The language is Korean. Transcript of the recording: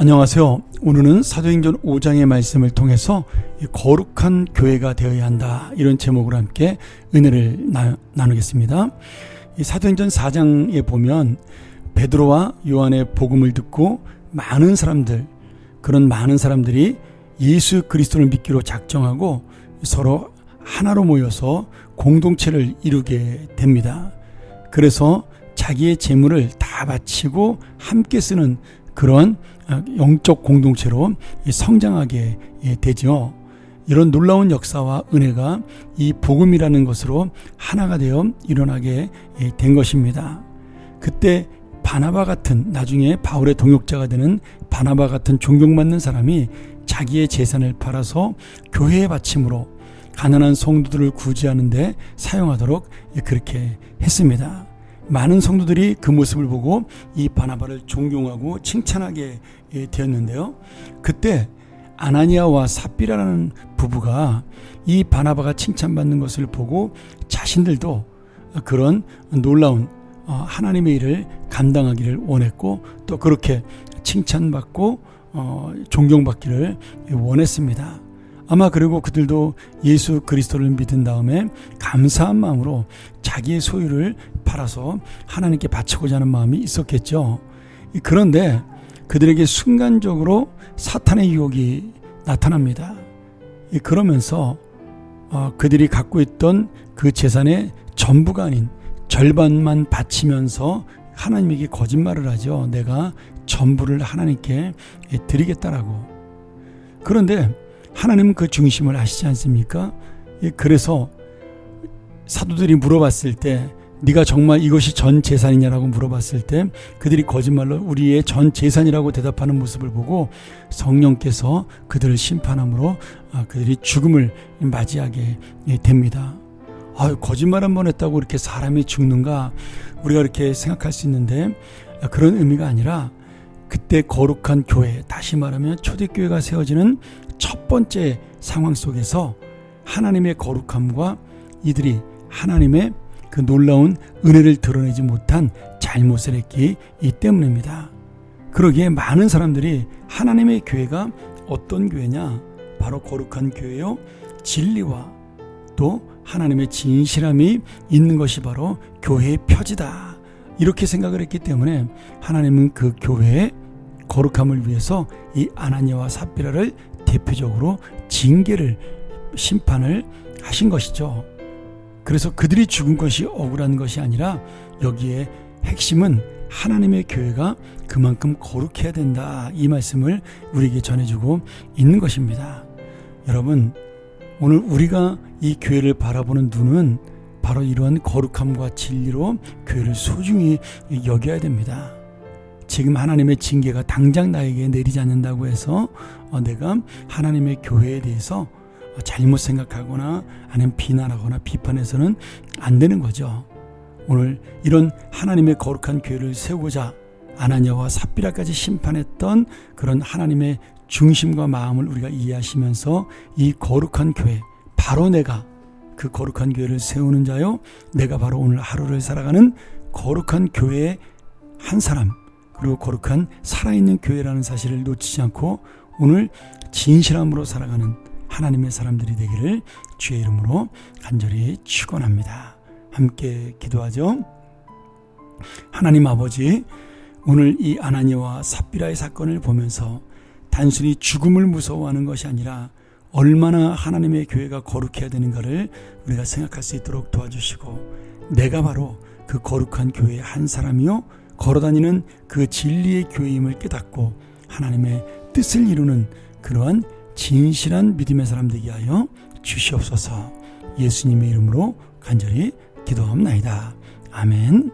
안녕하세요. 오늘은 사도행전 5장의 말씀을 통해서 거룩한 교회가 되어야 한다, 이런 제목으로 함께 은혜를 나누겠습니다. 사도행전 4장에 보면 베드로와 요한의 복음을 듣고 그런 많은 사람들이 예수 그리스도를 믿기로 작정하고 서로 하나로 모여서 공동체를 이루게 됩니다. 그래서 자기의 재물을 다 바치고 함께 쓰는 그런 영적 공동체로 성장하게 되죠. 이런 놀라운 역사와 은혜가 이 복음이라는 것으로 하나가 되어 일어나게 된 것입니다. 그때 바나바 같은, 나중에 바울의 동역자가 되는 바나바 같은 존경받는 사람이 자기의 재산을 팔아서 교회에 바침으로 가난한 성도들을 구제하는 데 사용하도록 그렇게 했습니다. 많은 성도들이 그 모습을 보고 이 바나바를 존경하고 칭찬하게 되었는데요. 그때 아나니아와 삽비라라는 부부가 이 바나바가 칭찬받는 것을 보고 자신들도 그런 놀라운 하나님의 일을 감당하기를 원했고, 또 그렇게 칭찬받고 존경받기를 원했습니다. 아마 그리고 그들도 예수 그리스도를 믿은 다음에 감사한 마음으로 자기의 소유를 팔아서 하나님께 바치고자 하는 마음이 있었겠죠. 그런데 그들에게 순간적으로 사탄의 유혹이 나타납니다. 그러면서 그들이 갖고 있던 그 재산의 전부가 아닌 절반만 바치면서 하나님에게 거짓말을 하죠. 내가 전부를 하나님께 드리겠다라고. 그런데 하나님은 그 중심을 아시지 않습니까? 그래서 사도들이 물어봤을 때, 네가 정말 이것이 전 재산이냐라고 물어봤을 때 그들이 거짓말로 우리의 전 재산이라고 대답하는 모습을 보고 성령께서 그들을 심판함으로 그들이 죽음을 맞이하게 됩니다. 거짓말 한 번 했다고 이렇게 사람이 죽는가, 우리가 이렇게 생각할 수 있는데 그런 의미가 아니라, 그때 거룩한 교회, 다시 말하면 초대교회가 세워지는 첫 번째 상황 속에서 하나님의 거룩함과 이들이 하나님의 그 놀라운 은혜를 드러내지 못한 잘못을 했기 때문입니다. 그러기에 많은 사람들이 하나님의 교회가 어떤 교회냐, 바로 거룩한 교회요, 진리와 또 하나님의 진실함이 있는 것이 바로 교회의 표지다, 이렇게 생각을 했기 때문에 하나님은 그 교회의 거룩함을 위해서 이 아나니아와 삽비라를 대표적으로 심판을 하신 것이죠. 그래서 그들이 죽은 것이 억울한 것이 아니라, 여기에 핵심은 하나님의 교회가 그만큼 거룩해야 된다, 이 말씀을 우리에게 전해주고 있는 것입니다. 여러분, 오늘 우리가 이 교회를 바라보는 눈은 바로 이러한 거룩함과 진리로 교회를 소중히 여겨야 됩니다. 지금 하나님의 징계가 당장 나에게 내리지 않는다고 해서 내가 하나님의 교회에 대해서 잘못 생각하거나 아니면 비난하거나 비판해서는 안 되는 거죠. 오늘 이런 하나님의 거룩한 교회를 세우고자 아나니아와 삽비라까지 심판했던 그런 하나님의 중심과 마음을 우리가 이해하시면서 이 거룩한 교회, 바로 내가 그 거룩한 교회를 세우는 자요, 내가 바로 오늘 하루를 살아가는 거룩한 교회의 한 사람, 그리고 거룩한 살아있는 교회라는 사실을 놓치지 않고 오늘 진실함으로 살아가는 하나님의 사람들이 되기를 주의 이름으로 간절히 축원합니다. 함께 기도하죠. 하나님 아버지, 오늘 이 아나니아와 삽비라의 사건을 보면서 단순히 죽음을 무서워하는 것이 아니라 얼마나 하나님의 교회가 거룩해야 되는가를 우리가 생각할 수 있도록 도와주시고, 내가 바로 그 거룩한 교회의 한 사람이요, 걸어다니는 그 진리의 교회임을 깨닫고 하나님의 뜻을 이루는 그러한 진실한 믿음의 사람 되게 하여 주시옵소서. 예수님의 이름으로 간절히 기도합나이다. 아멘.